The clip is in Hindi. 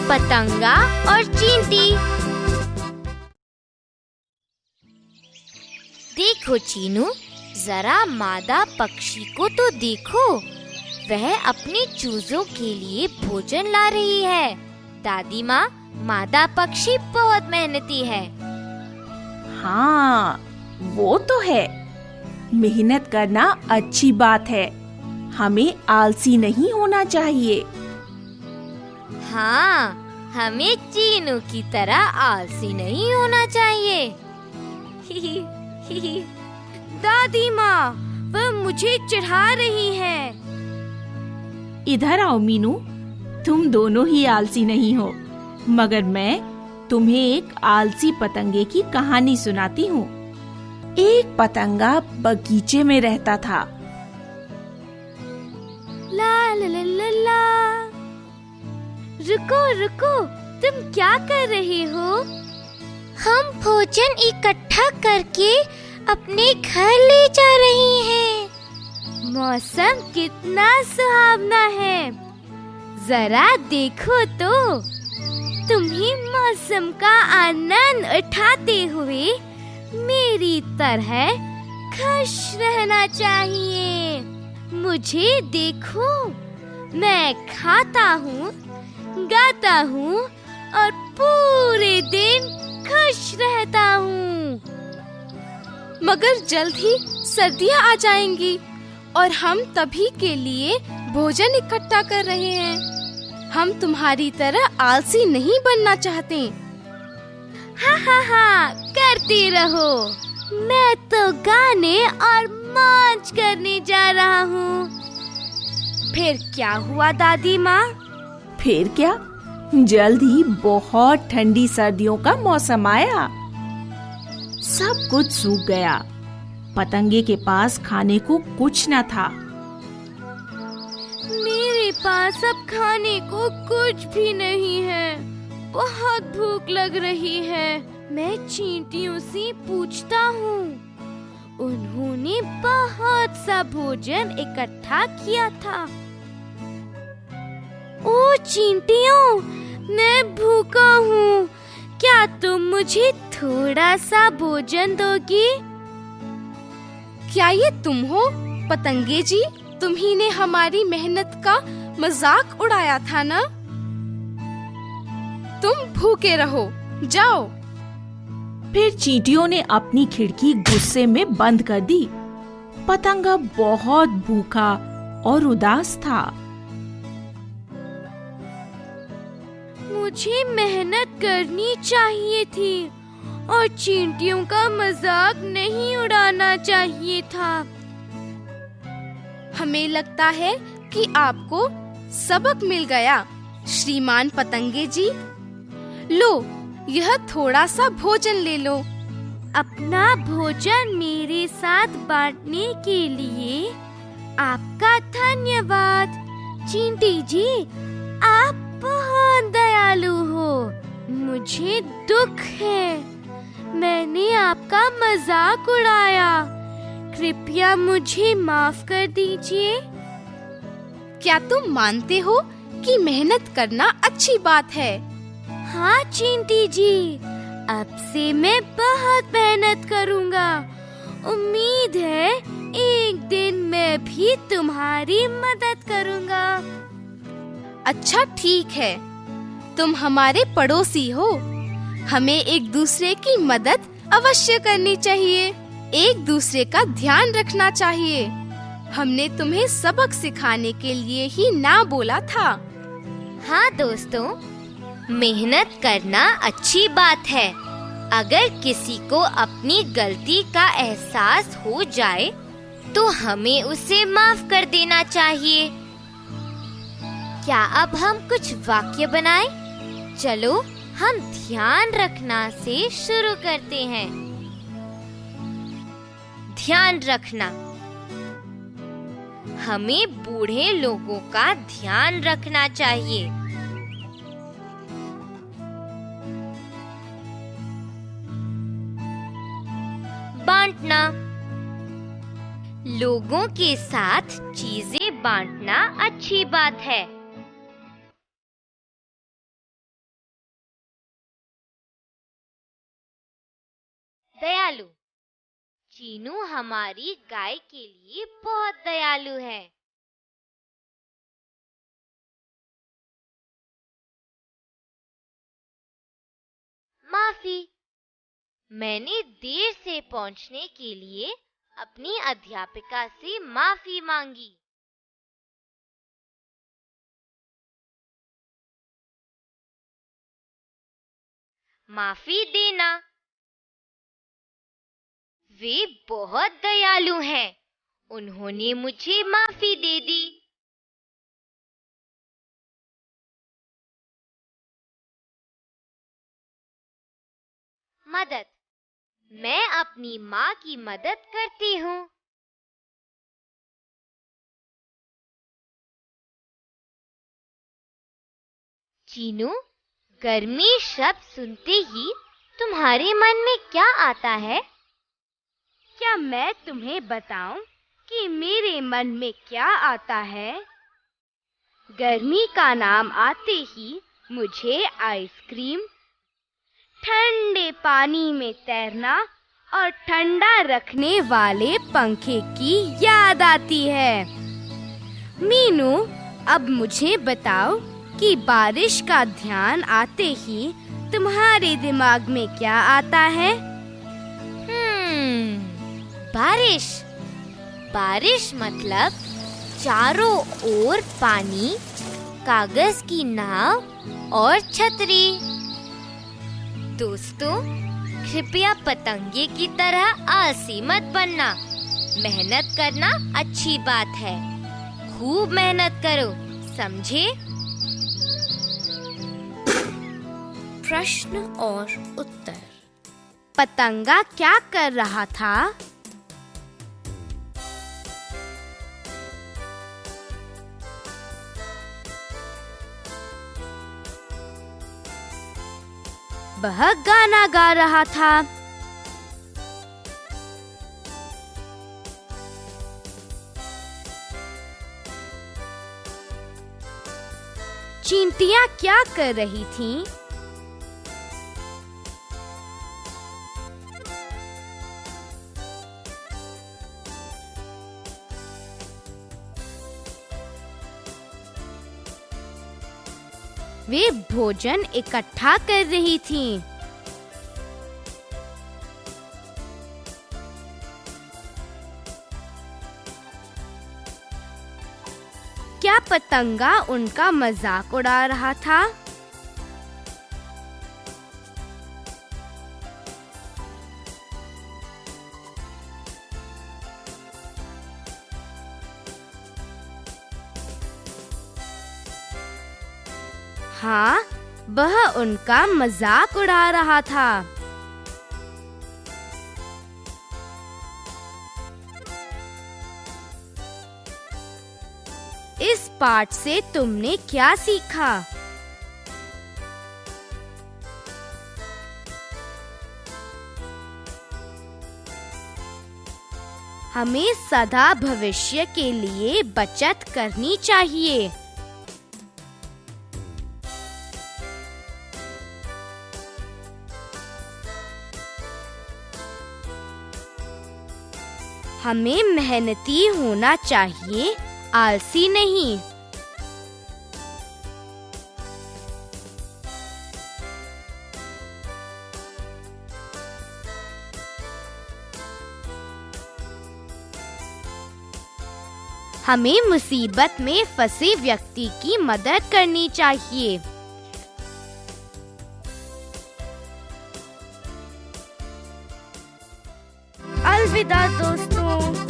पतंगा और चींटी। देखो चीनू, जरा मादा पक्षी को तो देखो, वह अपने चूजों के लिए भोजन ला रही है। दादी माँ, मादा पक्षी बहुत मेहनती है। हाँ, वो तो है। मेहनत करना अच्छी बात है। हमें आलसी नहीं होना चाहिए। हाँ, हमें चीनू की तरह आलसी नहीं होना चाहिए। दादी माँ, वह मुझे चिढ़ा रही है। इधर आओ मीनू, तुम दोनों ही आलसी नहीं हो, मगर मैं तुम्हें एक आलसी पतंगे की कहानी सुनाती हूँ। एक पतंगा बगीचे में रहता था। ला ला ला ला ला। रुको रुको, तुम क्या कर रहे हो? हम भोजन इकट्ठा करके अपने घर ले जा रहे हैं। मौसम कितना सुहावना है, जरा देखो तो। तुम्हें मौसम का आनंद उठाते हुए मेरी तरह खुश रहना चाहिए। मुझे देखो, मैं खाता हूँ, गाता हूँ और पूरे दिन खुश रहता हूँ। मगर जल्द ही सर्दियाँ आ जाएंगी और हम तभी के लिए भोजन इकट्ठा कर रहे हैं। हम तुम्हारी तरह आलसी नहीं बनना चाहते। हाँ हाँ हाँ, करते रहो। मैं तो गाने और मौज करने जा रहा हूँ। फिर क्या हुआ दादी माँ? फिर क्या, जल्द ही बहुत ठंडी सर्दियों का मौसम आया। सब कुछ सूख गया। पतंगे के पास खाने को कुछ न था। मेरे पास अब खाने को कुछ भी नहीं है। बहुत भूख लग रही है। मैं चींटियों से पूछता हूँ। उन्होंने बहुत सा भोजन इकट्ठा किया था। ओ चींटियों, मैं भूखा हूँ। क्या तुम मुझे थोड़ा सा भोजन दोगी? क्या ये तुम हो पतंगे जी? तुम्ही ने हमारी मेहनत का मजाक उड़ाया था ना? तुम भूखे रहो, जाओ। फिर चींटियों ने अपनी खिड़की गुस्से में बंद कर दी। पतंगा बहुत भूखा और उदास था। मुझे मेहनत करनी चाहिए थी और चींटियों का मजाक नहीं उड़ाना चाहिए था। हमें लगता है कि आपको सबक मिल गया, श्रीमान पतंगे जी। लो, यह थोड़ा सा भोजन ले लो। अपना भोजन मेरे साथ बांटने के लिए आपका धन्यवाद। चींटी जी, आप बहुत दयालु हो। मुझे दुख है, मैंने आपका मजाक उड़ाया। कृपया मुझे माफ कर दीजिए। क्या तुम मानते हो कि मेहनत करना अच्छी बात है? हाँ चींटी जी, अब से मैं बहुत मेहनत करूँगा। उम्मीद है एक दिन मैं भी तुम्हारी मदद करूँगा। अच्छा ठीक है, तुम हमारे पड़ोसी हो। हमें एक दूसरे की मदद अवश्य करनी चाहिए। एक दूसरे का ध्यान रखना चाहिए। हमने तुम्हें सबक सिखाने के लिए ही ना बोला था। हाँ दोस्तों, मेहनत करना अच्छी बात है। अगर किसी को अपनी गलती का एहसास हो जाए तो हमें उसे माफ कर देना चाहिए। क्या अब हम कुछ वाक्य बनाएं? चलो हम ध्यान रखना से शुरू करते हैं। ध्यान रखना। हमें बूढ़े लोगों का ध्यान रखना चाहिए। बांटना। लोगों के साथ चीजें बांटना अच्छी बात है। दयालु। चीनू हमारी गाय के लिए बहुत दयालु है। माफी, मैंने देर से पहुंचने के लिए अपनी अध्यापिका से माफी मांगी। माफी देना, वे बहुत दयालु हैं। उन्होंने मुझे माफी दे दी। मदद, मैं अपनी माँ की मदद करती हूँ। चीनू, गर्मी शब्द सुनते ही तुम्हारे मन में क्या आता है? क्या मैं तुम्हें बताऊं कि मेरे मन में क्या आता है? गर्मी का नाम आते ही मुझे आइसक्रीम, ठंडे पानी में तैरना और ठंडा रखने वाले पंखे की याद आती है। मीनू, अब मुझे बताओ कि बारिश का ध्यान आते ही तुम्हारे दिमाग में क्या आता है? बारिश। बारिश मतलब चारों ओर पानी, कागज की नाव और छतरी। दोस्तों, कृपया पतंगे की तरह आलसी मत बनना। मेहनत करना अच्छी बात है। खूब मेहनत करो, समझे? प्रश्न और उत्तर। पतंगा क्या कर रहा था? वह गाना गा रहा था। चींटियां क्या कर रही थीं? वे भोजन इकट्ठा कर रही थीं। क्या पतंगा उनका मजाक उड़ा रहा था? हाँ, वह उनका मजाक उड़ा रहा था। इस पाठ से तुमने क्या सीखा? हमें सदा भविष्य के लिए बचत करनी चाहिए। हमें मेहनती होना चाहिए, आलसी नहीं। हमें मुसीबत में फंसे व्यक्ति की मदद करनी चाहिए। अलविदा दोस्तों।